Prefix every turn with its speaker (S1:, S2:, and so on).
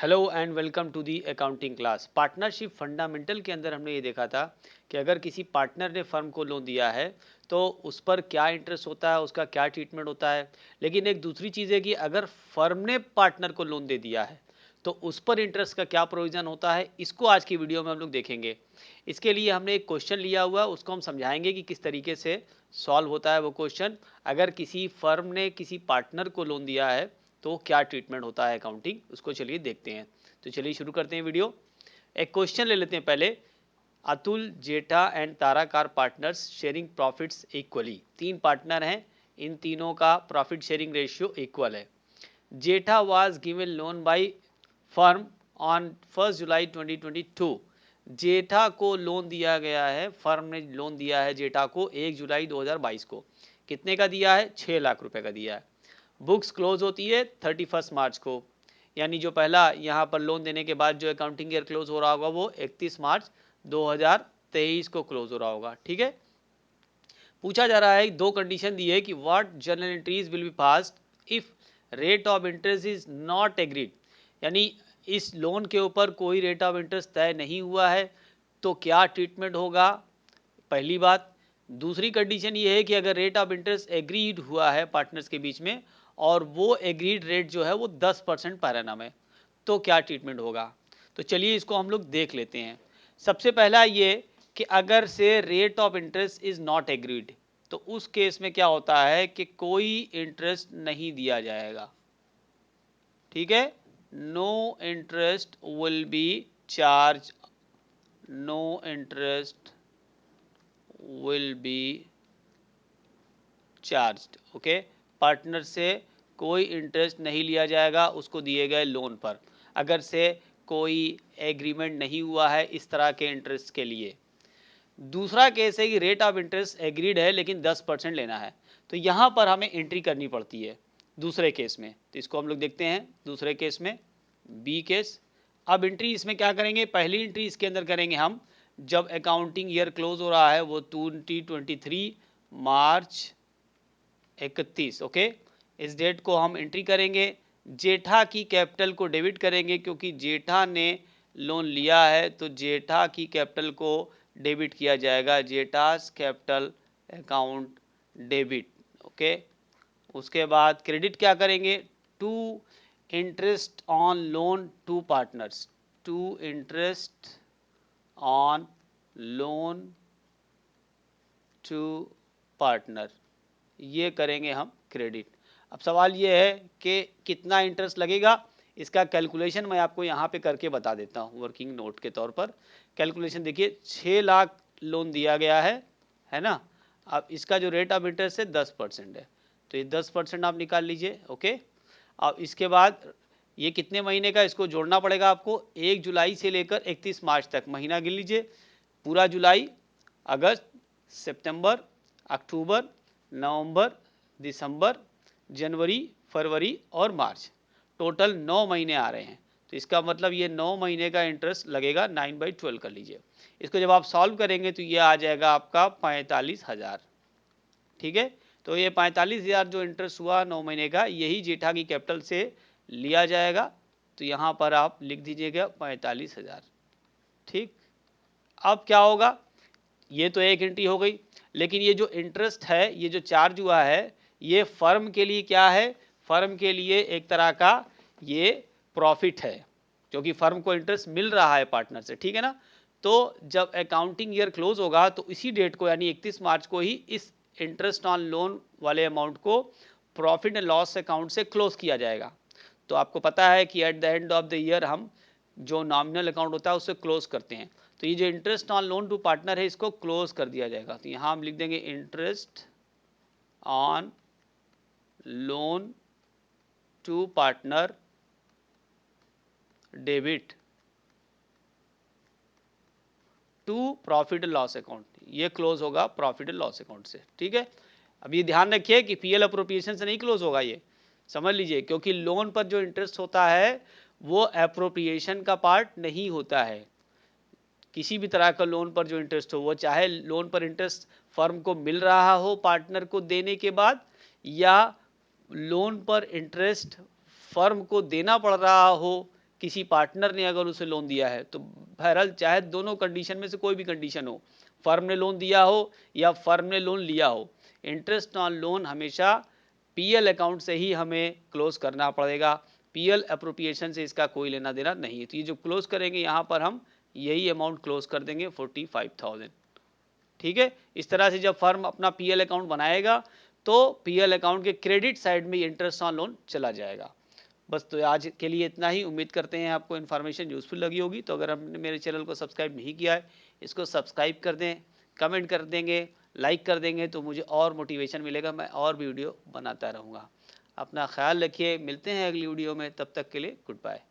S1: Hello and welcome to the accounting class. Partnership fundamental के अंदर हमने ये देखा था कि अगर किसी पार्टनर ने फर्म को लोन दिया है तो उस पर क्या इंटरेस्ट होता है, उसका क्या ट्रीटमेंट होता है। लेकिन एक दूसरी चीज़ है कि अगर फर्म ने पार्टनर को लोन दे दिया है तो उस पर इंटरेस्ट का क्या प्रोविज़न होता है, इसको आज की वीडियो में हम लोग देखेंगे। इसके लिए हमने एक क्वेश्चन लिया हुआ है, उसको हम समझाएंगे कि किस तरीके से सॉल्व होता है वो क्वेश्चन। अगर किसी फर्म ने किसी पार्टनर को लोन दिया है तो क्या ट्रीटमेंट होता है अकाउंटिंग, उसको चलिए देखते हैं। तो चलिए शुरू करते हैं वीडियो। एक क्वेश्चन ले लेते हैं पहले। Atul, Jetha and Tara are partners sharing profits equally. तीन पार्टनर हैं, इन तीनों का प्रॉफिट शेयरिंग रेशियो इक्वल है। Jetha was given loan by firm on 1 July 2022। Jetha को लोन दिया गया है, फर्म ने लोन दिया है जेठा को 1 जुलाई 2022 को। कितने का दिया है? 6 लाख रुपए का दिया है। बुक्स क्लोज होती है 31 मार्च को, यानी जो पहला यहाँ पर लोन देने के बाद जो अकाउंटिंग ईयर क्लोज हो रहा होगा वो 31 मार्च 2023 को क्लोज हो रहा होगा। ठीक है। पूछा जा रहा है, दो कंडीशन दी है कि what journal entries will be passed if rate of interest is not agreed, यानी इस लोन के ऊपर कोई रेट ऑफ इंटरेस्ट तय नहीं हुआ है तो क्या ट्रीटमेंट होगा, पहली बात। दूसरी कंडीशन ये है कि अगर रेट ऑफ इंटरेस्ट एग्रीड हुआ है पार्टनर्स के बीच में और वो एग्रीड रेट जो है वो 10% पर एनम है तो क्या ट्रीटमेंट होगा। तो चलिए इसको हम लोग देख लेते हैं। सबसे पहला ये कि अगर से rate of interest is not agreed तो उस केस में क्या होता है कि कोई इंटरेस्ट नहीं दिया जाएगा। ठीक है, no interest will be charge, no interest will be charged. Okay, partner से कोई इंटरेस्ट नहीं लिया जाएगा उसको दिए गए लोन पर, अगर से कोई एग्रीमेंट नहीं हुआ है इस तरह के इंटरेस्ट के लिए। दूसरा केस है कि रेट ऑफ इंटरेस्ट एग्रीड है लेकिन 10% लेना है, तो यहाँ पर हमें एंट्री करनी पड़ती है दूसरे केस में। तो इसको हम लोग देखते हैं दूसरे केस में, बी केस। अब एंट्री इसमें क्या करेंगे, पहली एंट्री इसके अंदर करेंगे हम जब अकाउंटिंग ईयर क्लोज हो रहा है वो 2023 मार्च 31। ओके, इस डेट को हम एंट्री करेंगे। जेठा की कैपिटल को डेबिट करेंगे क्योंकि जेठा ने लोन लिया है तो जेठा की कैपिटल को डेबिट किया जाएगा, जेठास कैपिटल अकाउंट डेबिट। ओके, उसके बाद क्रेडिट क्या करेंगे, to interest on loan to partners, to interest on loan to partner, ये करेंगे हम क्रेडिट। अब सवाल ये है कि कितना इंटरेस्ट लगेगा, इसका कैलकुलेशन मैं आपको यहाँ पे करके बता देता हूँ वर्किंग नोट के तौर पर। कैलकुलेशन देखिए, 6 लाख लोन दिया गया है ना। अब इसका जो रेट ऑफ इंटरेस्ट है 10% है, तो ये 10% आप निकाल लीजिए। ओके, अब इसके बाद ये कितने महीने का, इसको जोड़ना पड़ेगा आपको। 1 जुलाई से लेकर 31 मार्च तक महीना गिन लीजिए, पूरा जुलाई, अगस्त, सितंबर, अक्टूबर, नवंबर, दिसंबर, जनवरी, फरवरी और मार्च, टोटल 9 महीने आ रहे हैं। तो इसका मतलब ये 9 महीने का इंटरेस्ट लगेगा, 9/12 कर लीजिए। इसको जब आप सॉल्व करेंगे तो ये आ जाएगा आपका 45,000। ठीक है, तो ये 45,000 जो इंटरेस्ट हुआ 9 महीने का, यही जेठा की कैपिटल से लिया जाएगा। तो यहाँ पर आप लिख दीजिएगा 45,000। ठीक, अब क्या होगा, ये तो एक एंट्री हो गई, लेकिन ये जो इंटरेस्ट है, ये जो चार्ज हुआ है, ये फर्म के लिए क्या है, फर्म के लिए एक तरह का ये प्रॉफिट है क्योंकि फर्म को इंटरेस्ट मिल रहा है पार्टनर से। ठीक है ना, तो जब अकाउंटिंग ईयर क्लोज होगा तो इसी डेट को यानी 31 मार्च को ही इस इंटरेस्ट ऑन लोन वाले अमाउंट को प्रॉफिट एंड लॉस अकाउंट से क्लोज किया जाएगा। तो आपको पता है कि at the end of the year हम जो नॉमिनल अकाउंट होता है उससे क्लोज करते हैं, तो ये जो interest on loan to partner है इसको क्लोज कर दिया जाएगा। तो यहाँ हम लिख देंगे interest on loan to partner debit to profit and loss account, ये क्लोज होगा प्रॉफिट एंड लॉस अकाउंट से। ठीक है, अब ये ध्यान रखिए कि पीएल अप्रोप्रिएशन से नहीं क्लोज होगा, ये समझ लीजिए, क्योंकि लोन पर जो इंटरेस्ट होता है वो अप्रोप्रिएशन का पार्ट नहीं होता है। किसी भी तरह का लोन पर जो इंटरेस्ट हो, वो चाहे लोन पर इंटरेस्ट फर्म को मिल रहा हो पार्टनर को देने के बाद, या लोन पर इंटरेस्ट फर्म को देना पड़ रहा हो किसी पार्टनर ने अगर उसे लोन दिया है तो बहरहाल चाहे दोनों कंडीशन में से कोई भी कंडीशन हो, फर्म ने लोन दिया हो या फर्म ने लोन लिया हो, इंटरेस्ट ऑन लोन हमेशा पीएल अकाउंट से ही हमें क्लोज करना पड़ेगा। पीएल अप्रोप्रिएशन से इसका कोई लेना देना नहीं है। तो ये जो क्लोज करेंगे यहाँ पर हम यही अमाउंट क्लोज कर देंगे 45,000। ठीक है, इस तरह से जब फर्म अपना पीएल अकाउंट बनाएगा तो पीएल अकाउंट के क्रेडिट साइड में इंटरेस्ट ऑन लोन चला जाएगा। बस तो आज के लिए इतना ही। उम्मीद करते हैं आपको इन्फॉर्मेशन यूजफुल लगी होगी। तो अगर आपने मेरे चैनल को सब्सक्राइब नहीं किया है, इसको सब्सक्राइब कर दें, कमेंट कर देंगे, लाइक कर देंगे तो मुझे और मोटिवेशन मिलेगा, मैं और भी वीडियो बनाता रहूँगा। अपना ख्याल रखिए, मिलते हैं अगली वीडियो में, तब तक के लिए गुड बाय।